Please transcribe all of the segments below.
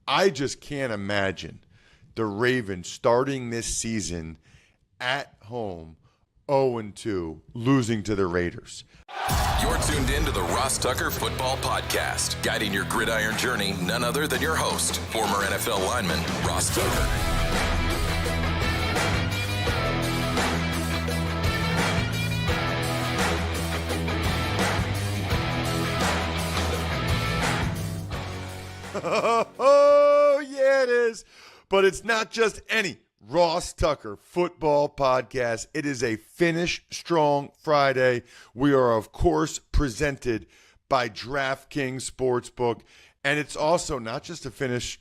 I just can't imagine the Ravens starting this season at home 0-2, losing to the Raiders. You're tuned in to the Ross Tucker Football Podcast, guiding your gridiron journey, none other than your host, former NFL lineman, Ross Tucker. Oh, yeah, it is. But it's not just any Ross Tucker Football Podcast. It is a Finish Strong Friday. We are, of course, presented by DraftKings Sportsbook, and it's also not just a Finish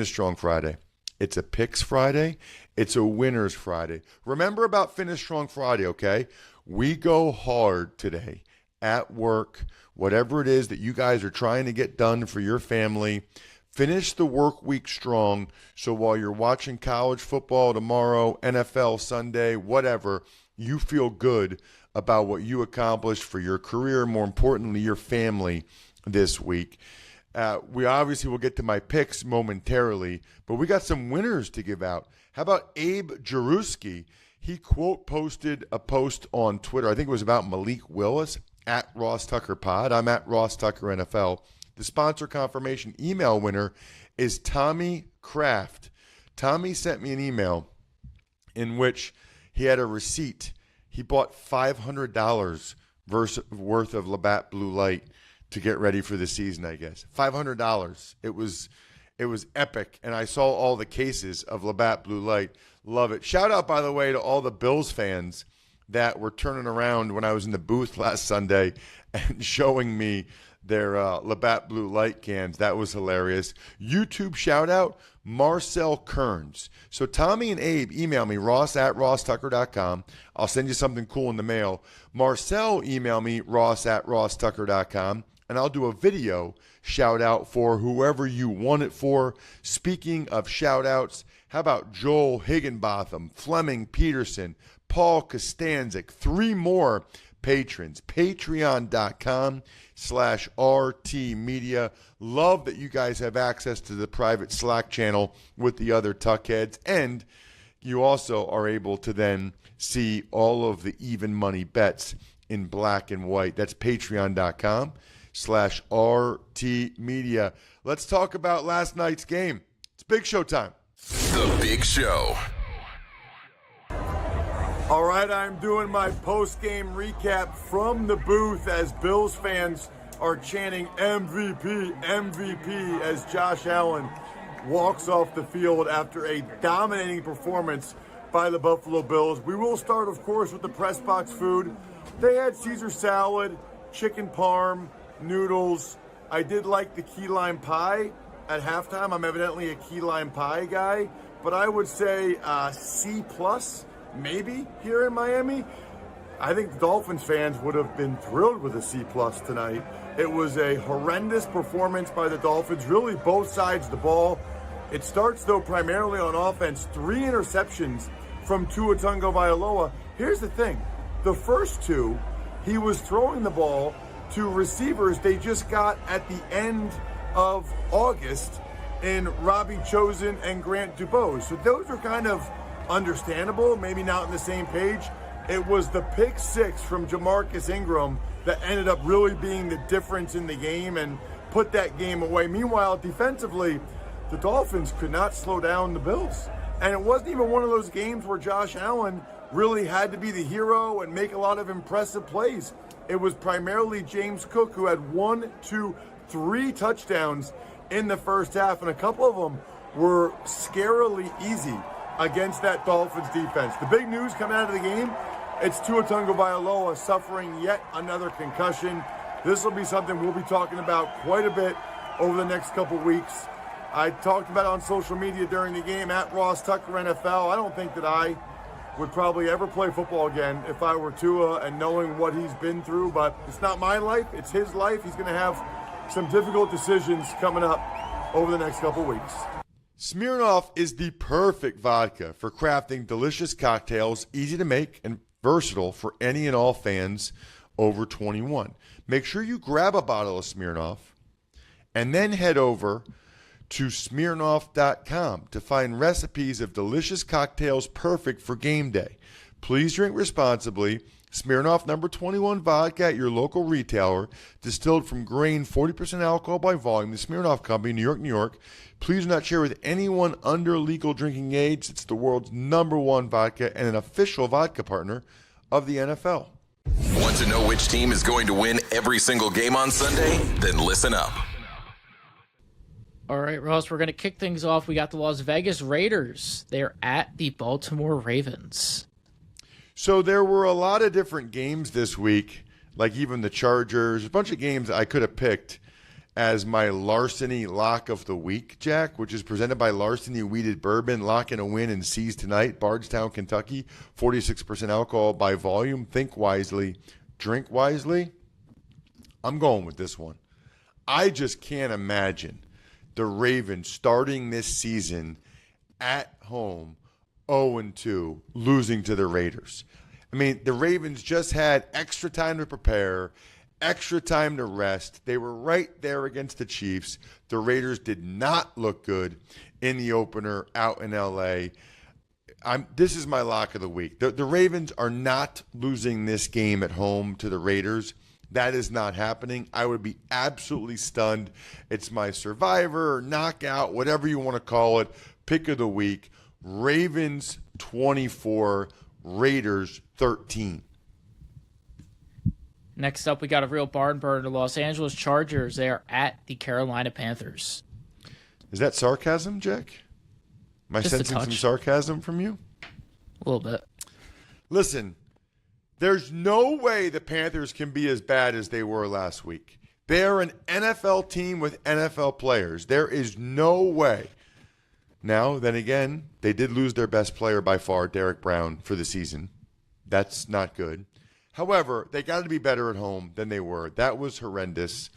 Strong Friday. It's a Picks Friday. It's a Winners Friday. Remember about Finish Strong Friday, okay? We go hard today at work, whatever it is that you guys are trying to get done for your family. Finish the work week strong, so while you're watching college football tomorrow, NFL Sunday, whatever, you feel good about what you accomplished for your career, more importantly, your family this week. We obviously will get to my picks momentarily, but we got some winners to give out. How about Abe Jaruski? He quote posted a post on Twitter. I think it was about Malik Willis at Ross Tucker Pod. I'm at Ross Tucker NFL. The sponsor confirmation email winner is Tommy Kraft. Tommy sent me an email in which he had a receipt. He bought $500 worth of Labatt Blue Light to get ready for the season, I guess. $500. It was epic, and I saw all the cases of Labatt Blue Light. Love it. Shout out, by the way, to all the Bills fans that were turning around when I was in the booth last Sunday and showing me their Labatt Blue Light cans. That was hilarious. YouTube shout out, Marcel Kearns. So Tommy and Abe email me, ross at rosstucker.com. I'll send you something cool in the mail. Marcel email me, ross at rosstucker.com. And I'll do a video shout out for whoever you want it for. Speaking of shout outs, how about Joel Higginbotham, Fleming Peterson, Paul Costanzik, 3 more patrons. Patreon.com/RT Media. Love that you guys have access to the private Slack channel with the other Tuckheads. And you also are able to then see all of the even money bets in black and white. That's patreon.com/RT Media. Let's talk about last night's game. It's Big Show time. The Big Show. All right, I'm doing my post-game recap from the booth as Bills fans are chanting MVP, MVP as Josh Allen walks off the field after a dominating performance by the Buffalo Bills. We will start, of course, with the press box food. They had Caesar salad, chicken parm, noodles. I did like the key lime pie at halftime. I'm evidently a key lime pie guy, but I would say C+. Maybe here in Miami. I think the Dolphins fans would have been thrilled with a C+ tonight. It was a horrendous performance by the Dolphins, really both sides of the ball. It starts, though, primarily on offense. 3 interceptions from Tua Tagovailoa. Here's the thing. The first 2, he was throwing the ball to receivers they just got at the end of August in Robbie Chosen and Grant Dubose. So those are kind of understandable, maybe not on the same page. It was the pick 6 from Jamarcus Ingram that ended up really being the difference in the game and put that game away. Meanwhile, defensively, the Dolphins could not slow down the Bills. And it wasn't even one of those games where Josh Allen really had to be the hero and make a lot of impressive plays. It was primarily James Cook who had 1, 2, 3 touchdowns in the first half, and a couple of them were scarily easy against that Dolphins defense. The big news coming out of the game, it's Tua Tagovailoa suffering yet another concussion. This will be something we'll be talking about quite a bit over the next couple weeks. I talked about it on social media during the game at Ross Tucker NFL. I don't think that I would probably ever play football again if I were Tua and knowing what he's been through, but it's not my life, it's his life. He's going to have some difficult decisions coming up over the next couple weeks. Smirnoff is the perfect vodka for crafting delicious cocktails, easy to make and versatile for any and all fans over 21. Make sure you grab a bottle of Smirnoff and then head over to Smirnoff.com to find recipes of delicious cocktails perfect for game day. Please drink responsibly. Smirnoff number 21 vodka at your local retailer, distilled from grain, 40% alcohol by volume. The Smirnoff Company, New York, New York. Please do not share with anyone under legal drinking age. It's the world's #1 vodka and an official vodka partner of the NFL. Want to know which team is going to win every single game on Sunday? Then listen up. All right, Ross, we're going to kick things off. We got the Las Vegas Raiders. They're at the Baltimore Ravens. So there were a lot of different games this week, like even the Chargers, a bunch of games I could have picked as my Larceny Lock of the Week, Jack, which is presented by Larceny Weeded Bourbon. Lock in a win and seize tonight. Bardstown, Kentucky, 46% alcohol by volume. Think wisely, drink wisely. I'm going with this one. I just can't imagine the Ravens starting this season at home 0-2, losing to the Raiders. I mean, the Ravens just had extra time to prepare, extra time to rest. They were right there against the Chiefs. The Raiders did not look good in the opener out in L.A. This is my lock of the week. The Ravens are not losing this game at home to the Raiders. That is not happening. I would be absolutely stunned. It's my survivor, knockout, whatever you want to call it, pick of the week. Ravens 24, Raiders 13. Next up, we got a real barn burner. The Los Angeles Chargers. They are at the Carolina Panthers. Is that sarcasm, Jack? Am I sensing some sarcasm from you? A little bit. Listen, there's no way the Panthers can be as bad as they were last week. They're an NFL team with NFL players. There is no way. Now, then again, they did lose their best player by far, Derek Brown, for the season. That's not good. However, they got to be better at home than they were. That was horrendous.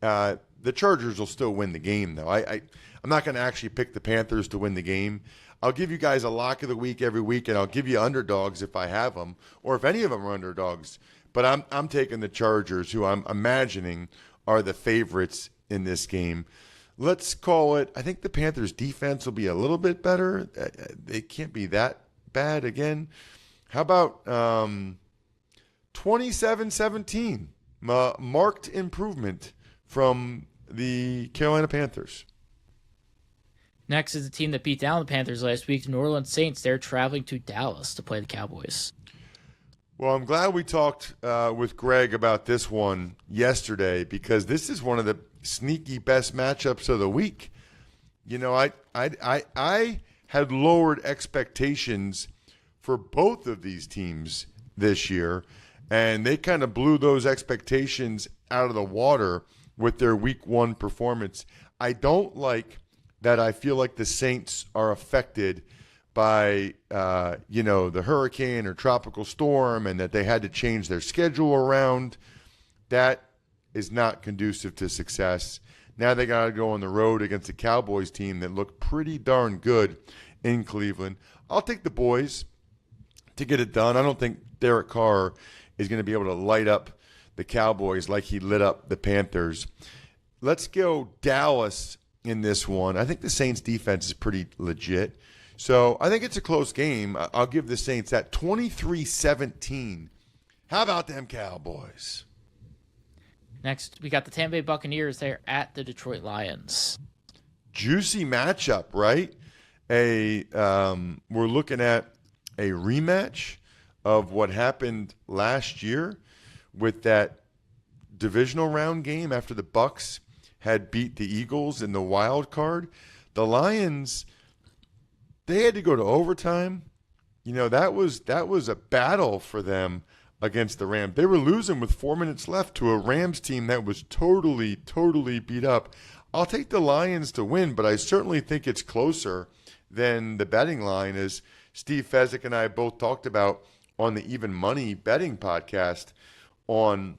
The Chargers will still win the game, though. I'm not going to actually pick the Panthers to win the game. I'll give you guys a lock of the week every week, and I'll give you underdogs if I have them, or if any of them are underdogs. But I'm taking the Chargers, who I'm imagining are the favorites in this game. Let's call it, I think the Panthers' defense will be a little bit better. They can't be that bad again. How about 27-17? Marked improvement from the Carolina Panthers. Next is the team that beat down the Panthers last week, the New Orleans Saints. They're traveling to Dallas to play the Cowboys. Well, I'm glad we talked with Greg about this one yesterday, because this is one of the sneaky best matchups of the week. You know, I had lowered expectations for both of these teams this year, and they kind of blew those expectations out of the water with their week one performance. I don't like that. I feel like the Saints are affected by, the hurricane or tropical storm, and that they had to change their schedule around. That is not conducive to success. Now they got to go on the road against a Cowboys team that looked pretty darn good in Cleveland. I'll take the boys to get it done. I don't think Derek Carr is going to be able to light up the Cowboys like he lit up the Panthers. Let's go Dallas in this one. I think the Saints defense is pretty legit. So I think it's a close game. I'll give the Saints that 23-17. How about them Cowboys? Next, we got the Tampa Bay Buccaneers. They're at the Detroit Lions. Juicy matchup, right? We're looking at a rematch of what happened last year with that divisional round game after the Bucs had beat the Eagles in the wild card. The Lions, they had to go to overtime. You know, that was a battle for them against the Rams. They were losing with 4 minutes left to a Rams team that was totally beat up. I'll take the Lions to win, but I certainly think it's closer than the betting line, as Steve Fezzik and I both talked about on the Even Money betting podcast on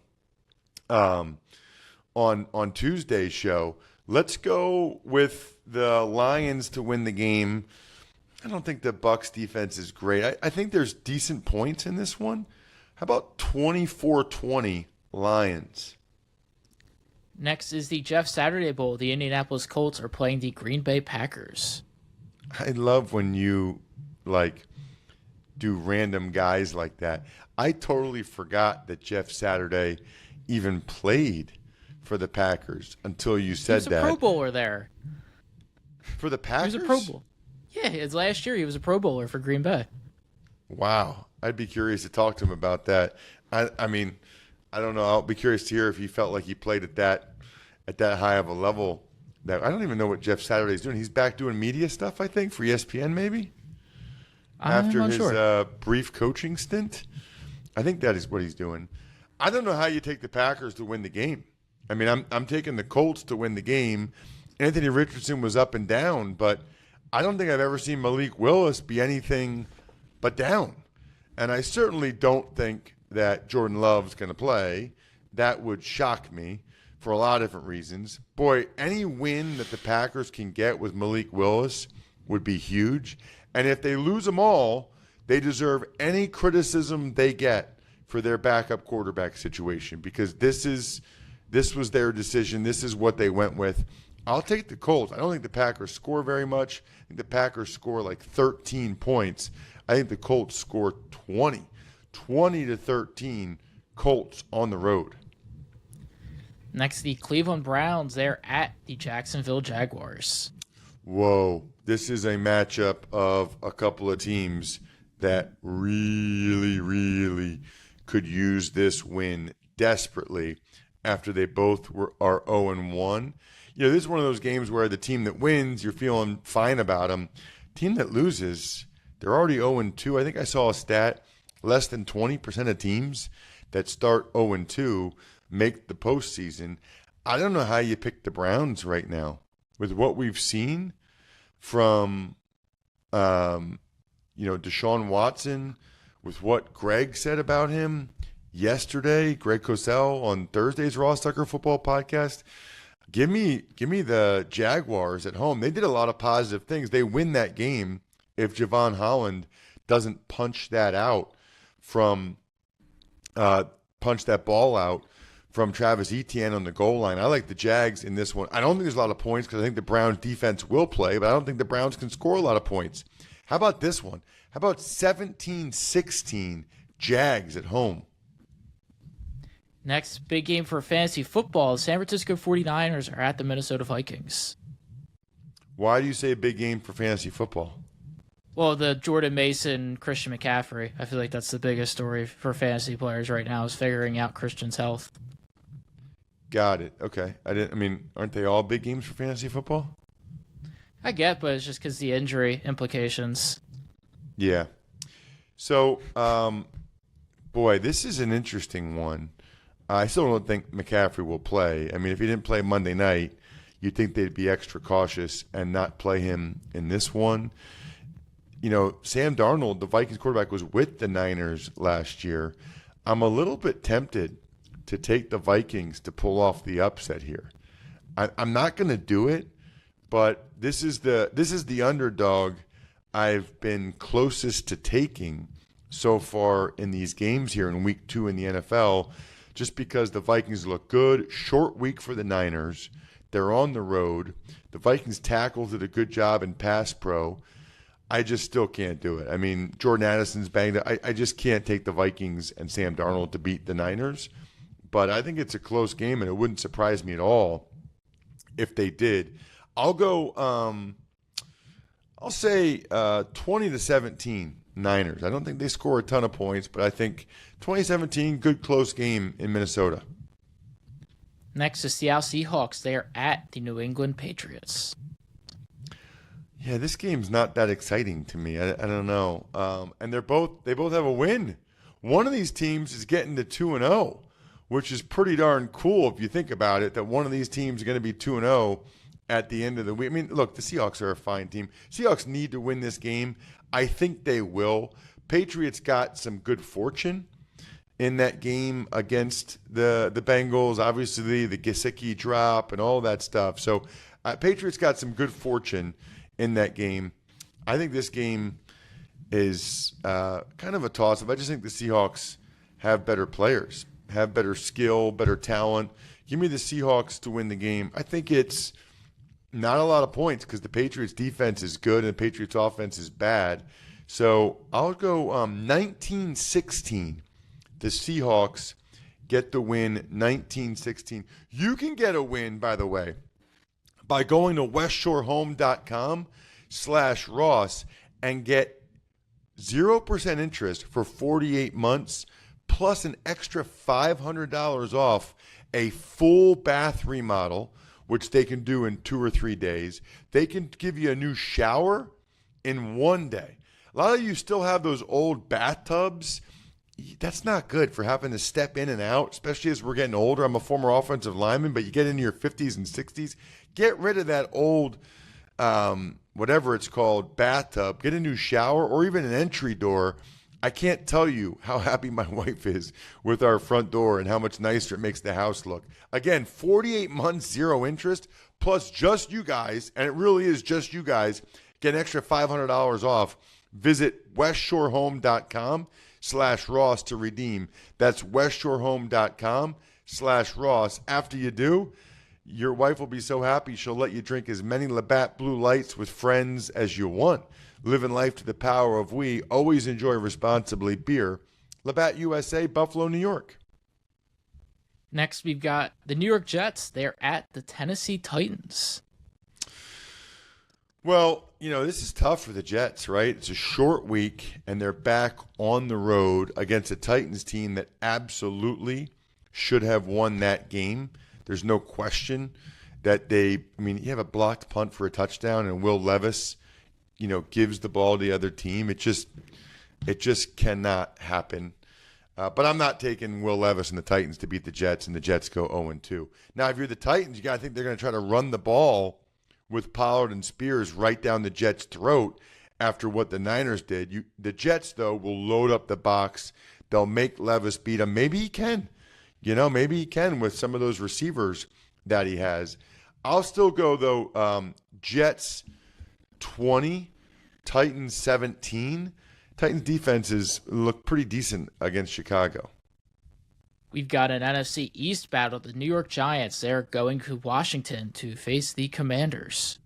Tuesday's show. Let's go with the Lions to win the game. I don't think the Bucs defense is great. I think there's decent points in this one. How about 24-20 Lions? Next is the Jeff Saturday Bowl. The Indianapolis Colts are playing the Green Bay Packers. I love when you, do random guys like that. I totally forgot that Jeff Saturday even played for the Packers until you said that. He was a Pro Bowler there. For the Packers? He was a Pro Bowler. Yeah, it's last year he was a Pro Bowler for Green Bay. Wow. I'd be curious to talk to him about that. I mean, I don't know. I'll be curious to hear if he felt like he played at that high of a level. That I don't even know what Jeff Saturday's doing. He's back doing media stuff, I think, for ESPN maybe? After his brief coaching stint. I think that is what he's doing. I don't know how you take the Packers to win the game. I mean, I'm taking the Colts to win the game. Anthony Richardson was up and down, but I don't think I've ever seen Malik Willis be anything but down. And I certainly don't think that Jordan Love's going to play. That would shock me for a lot of different reasons. Boy, any win that the Packers can get with Malik Willis would be huge. And if they lose them all, they deserve any criticism they get for their backup quarterback situation, because this was their decision. This is what they went with. I'll take the Colts. I don't think the Packers score very much. I think the Packers score like 13 points. I think the Colts score 20 to 13 Colts on the road. Next, the Cleveland Browns. They're at the Jacksonville Jaguars. Whoa. This is a matchup of a couple of teams that really, really could use this win desperately after they both are 0-1. This is one of those games where the team that wins, you're feeling fine about them. Team that loses, they're already 0-2. I think I saw a stat, less than 20% of teams that start 0-2 make the postseason. I don't know how you pick the Browns right now with what we've seen from, Deshaun Watson, with what Greg said about him yesterday, Greg Cosell on Thursday's Ross Tucker Football Podcast. Give me the Jaguars at home. They did a lot of positive things. They win that game if Javon Holland doesn't punch that ball out from Travis Etienne on the goal line. I like the Jags in this one. I don't think there's a lot of points because I think the Browns defense will play, but I don't think the Browns can score a lot of points. How about this one? How about 17-16 Jags at home? Next big game for fantasy football, the San Francisco 49ers are at the Minnesota Vikings. Why do you say a big game for fantasy football? Well, the Jordan Mason, Christian McCaffrey. I feel like that's the biggest story for fantasy players right now, is figuring out Christian's health. Got it. Okay. Aren't they all big games for fantasy football? I get, but it's just because the injury implications. Yeah. So, boy, this is an interesting one. I still don't think McCaffrey will play. I mean, if he didn't play Monday night, you'd think they'd be extra cautious and not play him in this one. Sam Darnold, the Vikings quarterback, was with the Niners last year. I'm a little bit tempted to take the Vikings to pull off the upset here. I'm not going to do it, but this is the underdog I've been closest to taking so far in these games here in week 2 in the NFL, just because the Vikings look good. Short week for the Niners. They're on the road. The Vikings tackles did a good job in pass pro. I just still can't do it. I mean, Jordan Addison's banged up. I just can't take the Vikings and Sam Darnold to beat the Niners. But I think it's a close game, and it wouldn't surprise me at all if they did. I'll go, I'll say 20-17 Niners. I don't think they score a ton of points, but I think 2017, good close game in Minnesota. Next is Seattle Seahawks. They are at the New England Patriots. Yeah, this game's not that exciting to me. I don't know. And they both have a win. One of these teams is getting to 2-0, which is pretty darn cool if you think about it, that one of these teams is going to be 2-0 at the end of the week. I mean, look, the Seahawks are a fine team. Seahawks need to win this game. I think they will. Patriots got some good fortune in that game against the Bengals, obviously the Gesicki drop and all that stuff. So Patriots got some good fortune in that game. I think this game is kind of a toss-up. I just think the Seahawks have better players, have better skill, better talent, Give me the Seahawks to win the game. I think it's not a lot of points because the Patriots defense is good and the Patriots offense is bad. So I'll go 19-16. The Seahawks get the win 19-16. You can get a win, by the way, by going to westshorehome.com/Ross and get 0% interest for 48 months plus an extra $500 off a full bath remodel, which they can do in 2 or 3 days. They can give you a new shower in 1 day. A lot of you still have those old bathtubs. That's not good for having to step in and out, especially as we're getting older. I'm a former offensive lineman, but you get into your 50s and 60s. Get rid of that old, whatever it's called, bathtub. Get a new shower or even an entry door. I can't tell you how happy my wife is with our front door and how much nicer it makes the house look. Again, 48 months, 0 interest, plus just you guys, and it really is just you guys, get an extra $500 off. Visit westshorehome.com/Ross to redeem. That's westshorehome.com/Ross. After you do, your wife will be so happy she'll let you drink as many Labatt Blue Lights with friends as you want. Living life to the power of we. Always enjoy responsibly. Beer. Labatt USA, Buffalo, New York. Next, we've got the New York Jets. They're at the Tennessee Titans. Well, this is tough for the Jets, right? It's a short week, and they're back on the road against a Titans team that absolutely should have won that game. There's no question that you have a blocked punt for a touchdown, and Will Levis gives the ball to the other team. It just cannot happen. But I'm not taking Will Levis and the Titans to beat the Jets, and the Jets go 0-2. Now, if you're the Titans, you got to think they're going to try to run the ball with Pollard and Spears right down the Jets' throat after what the Niners did. The Jets, though, will load up the box. They'll make Levis beat him. Maybe he can. Maybe he can with some of those receivers that he has. I'll still go, though, Jets 20, Titans 17. Titans defenses look pretty decent against Chicago. We've got an NFC East battle. The New York Giants, they're going to Washington to face the Commanders.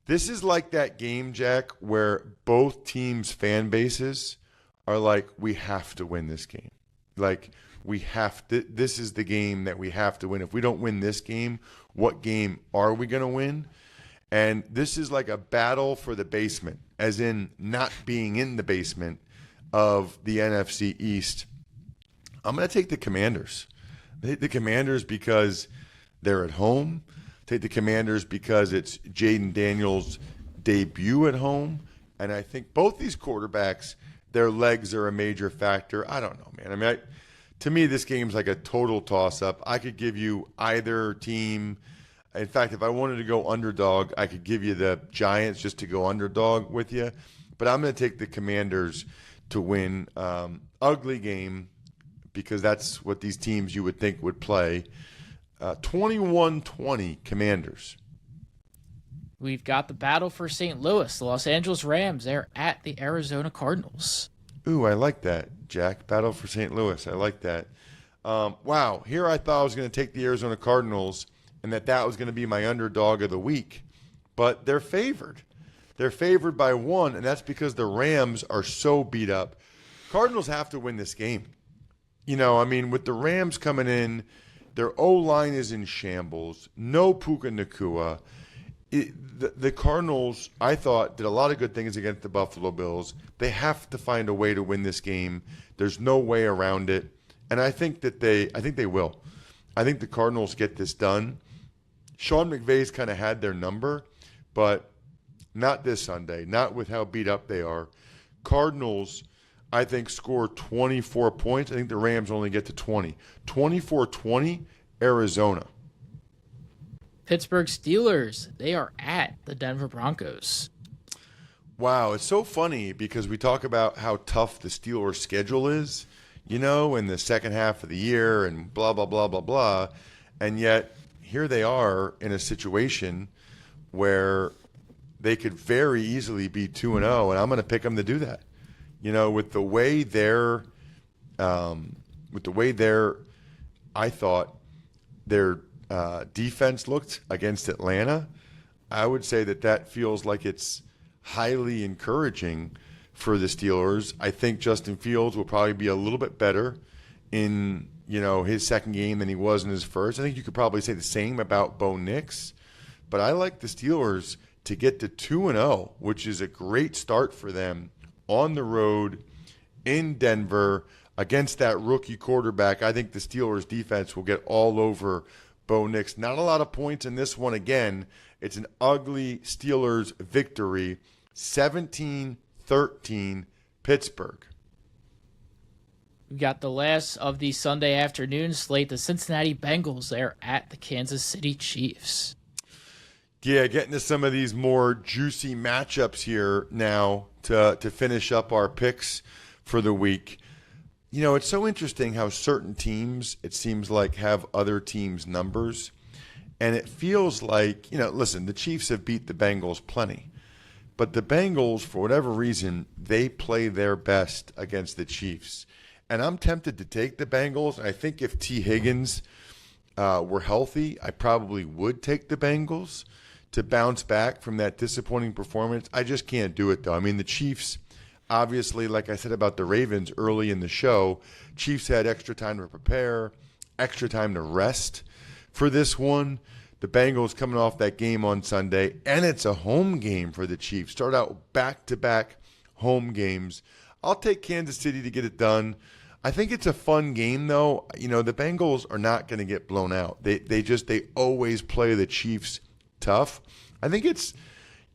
This is like that game, Jack, where both teams' fan bases are like, we have to win this game. Like, we have to. This is the game that we have to win. If we don't win this game, what game are we going to win? And this is like a battle for the basement, as in not being in the basement of the NFC East. I'm going to take the Commanders. I take the Commanders because they're at home. Take the Commanders because it's Jaden Daniels' debut at home. And I think both these quarterbacks, their legs are a major factor. I don't know, man. To me, this game's like a total toss-up. I could give you either team. In fact, if I wanted to go underdog, I could give you the Giants just to go underdog with you. But I'm going to take the Commanders to win. Ugly game, because that's what these teams you would think would play. 21-20 Commanders. We've got the battle for St. Louis. The Los Angeles Rams, they're at the Arizona Cardinals. Ooh, I like that, Jack. Battle for St. Louis. I like that. Wow. Here I thought I was going to take the Arizona Cardinals and that was going to be my underdog of the week. But they're favored. They're favored by 1, and that's because the Rams are so beat up. Cardinals have to win this game. With the Rams coming in, their O-line is in shambles. No Puka Nacua. The Cardinals, I thought, did a lot of good things against the Buffalo Bills. They have to find a way to win this game. There's no way around it. And I think they will. I think the Cardinals get this done. Sean McVay's kind of had their number, but not this Sunday, not with how beat up they are. Cardinals, I think, score 24 points. I think the Rams only get to 20. 24-20, Arizona. Pittsburgh Steelers, they are at the Denver Broncos. Wow, it's so funny because we talk about how tough the Steelers' schedule is, in the second half of the year and blah, blah, blah, blah, blah. And yet, here they are in a situation where they could very easily be 2-0, and I'm going to pick them to do that. With the way they're, I thought their defense looked against Atlanta, I would say that feels like it's highly encouraging for the Steelers. I think Justin Fields will probably be a little bit better in his second game than he was in his first. I think you could probably say the same about Bo Nix, but I like the Steelers to get to 2-0, which is a great start for them on the road in Denver against that rookie quarterback. I think the Steelers defense will get all over Bo Nix. Not a lot of points in this one again. It's an ugly Steelers victory, 17-13 Pittsburgh. We got the last of the Sunday afternoon slate, the Cincinnati Bengals. They're at the Kansas City Chiefs. Yeah, getting to some of these more juicy matchups here now to finish up our picks for the week. It's so interesting how certain teams, it seems like, have other teams' numbers. And it feels like, listen, the Chiefs have beat the Bengals plenty. But the Bengals, for whatever reason, they play their best against the Chiefs. And I'm tempted to take the Bengals. I think if T. Higgins were healthy, I probably would take the Bengals to bounce back from that disappointing performance. I just can't do it, though. I mean, the Chiefs, obviously, like I said about the Ravens early in the show, Chiefs had extra time to prepare, extra time to rest for this one. The Bengals coming off that game on Sunday, and it's a home game for the Chiefs. Start out back-to-back home games. I'll take Kansas City to get it done. I think it's a fun game, though. The Bengals are not going to get blown out. They always play the Chiefs tough. I think it's,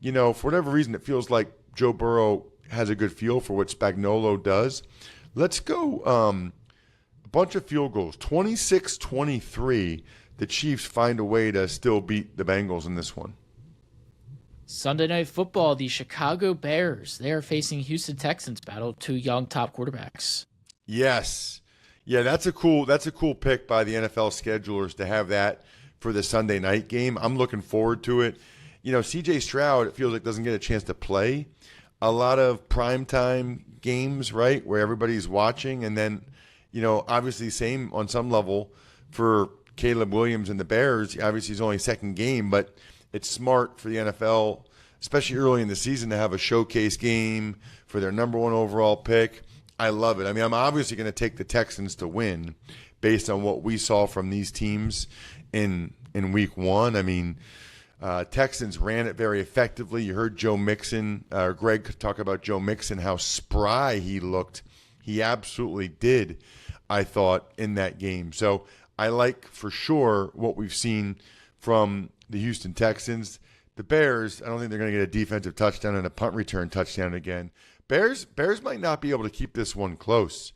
for whatever reason, it feels like Joe Burrow has a good feel for what Spagnuolo does. Let's go a bunch of field goals. 26-23, the Chiefs find a way to still beat the Bengals in this one. Sunday Night Football, the Chicago Bears. They are facing Houston Texans, battle two young top quarterbacks. Yes. Yeah, that's a cool pick by the NFL schedulers to have that for the Sunday night game. I'm looking forward to it. C.J. Stroud, it feels like, doesn't get a chance to play a lot of primetime games, right, where everybody's watching. And then, obviously same on some level for Caleb Williams and the Bears. Obviously, his only second game, but it's smart for the NFL, especially early in the season, to have a showcase game for their number one overall pick. I love it. I mean, I'm obviously going to take the Texans to win based on what we saw from these teams in week one. I mean, Texans ran it very effectively. You heard Greg talk about Joe Mixon, how spry he looked. He absolutely did, I thought, in that game. So I like for sure what we've seen from the Houston Texans. The Bears, I don't think they're going to get a defensive touchdown and a punt return touchdown again. Bears might not be able to keep this one close.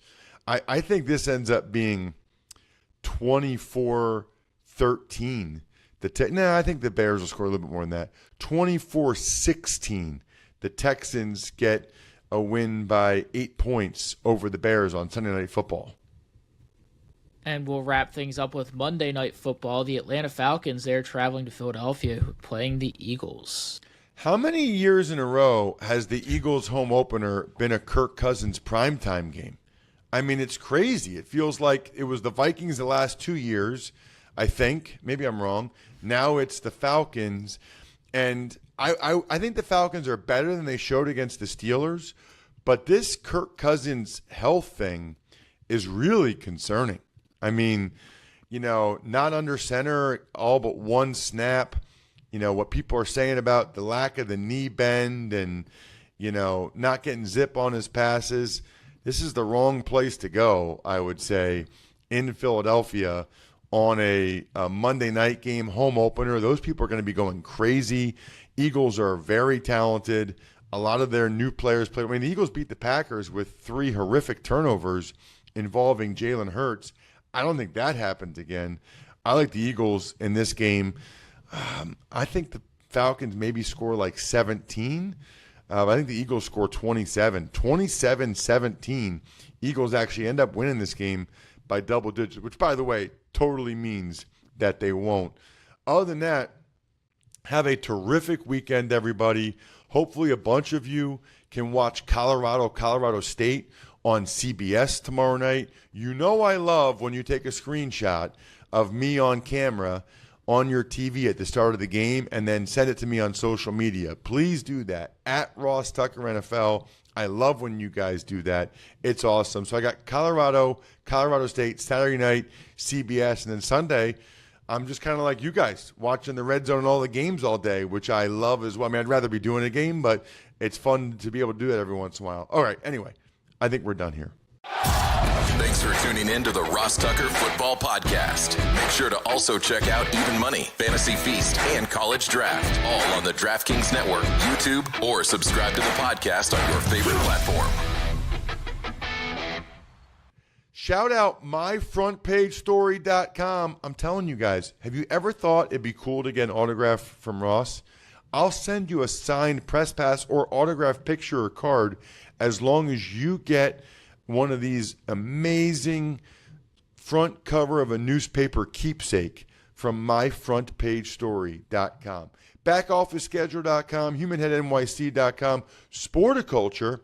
I think this ends up being 24-13. I think the Bears will score a little bit more than that. 24-16. The Texans get a win by 8 points over the Bears on Sunday Night Football. And we'll wrap things up with Monday Night Football. The Atlanta Falcons, they're traveling to Philadelphia, playing the Eagles. How many years in a row has the Eagles home opener been a Kirk Cousins primetime game? I mean, it's crazy. It feels like it was the Vikings the last 2 years, I think. Maybe I'm wrong. Now it's the Falcons. And I think the Falcons are better than they showed against the Steelers. But this Kirk Cousins health thing is really concerning. I mean, not under center, all but one snap. What people are saying about the lack of the knee bend and, not getting zip on his passes. This is the wrong place to go, I would say, in Philadelphia on a Monday night game, home opener. Those people are going to be going crazy. Eagles are very talented. A lot of their new players play. I mean, the Eagles beat the Packers with 3 horrific turnovers involving Jalen Hurts. I don't think that happens again. I like the Eagles in this game. I think the Falcons maybe score like 17. I think the Eagles score 27. 27-17. Eagles actually end up winning this game by double digits, which, by the way, totally means that they won't. Other than that, have a terrific weekend, everybody. Hopefully a bunch of you can watch Colorado State on CBS tomorrow night. I love when you take a screenshot of me on camera on your TV at the start of the game and then send it to me on social media. Please do that. At Ross Tucker NFL. I love when you guys do that. It's awesome. So I got Colorado State, Saturday night, CBS, and then Sunday, I'm just kind of like you guys, watching the Red Zone and all the games all day, which I love as well. I mean, I'd rather be doing a game, but it's fun to be able to do that every once in a while. All right, anyway, I think we're done here. Thanks for tuning in to the Ross Tucker Football Podcast. Make sure to also check out Even Money, Fantasy Feast, and College Draft, all on the DraftKings Network, YouTube, or subscribe to the podcast on your favorite platform. Shout out myfrontpagestory.com. I'm telling you guys, have you ever thought it'd be cool to get an autograph from Ross? I'll send you a signed press pass or autograph picture or card as long as you get one of these amazing front cover of a newspaper keepsake from myfrontpagestory.com. Backofficeschedule.com, humanheadnyc.com, Sporticulture,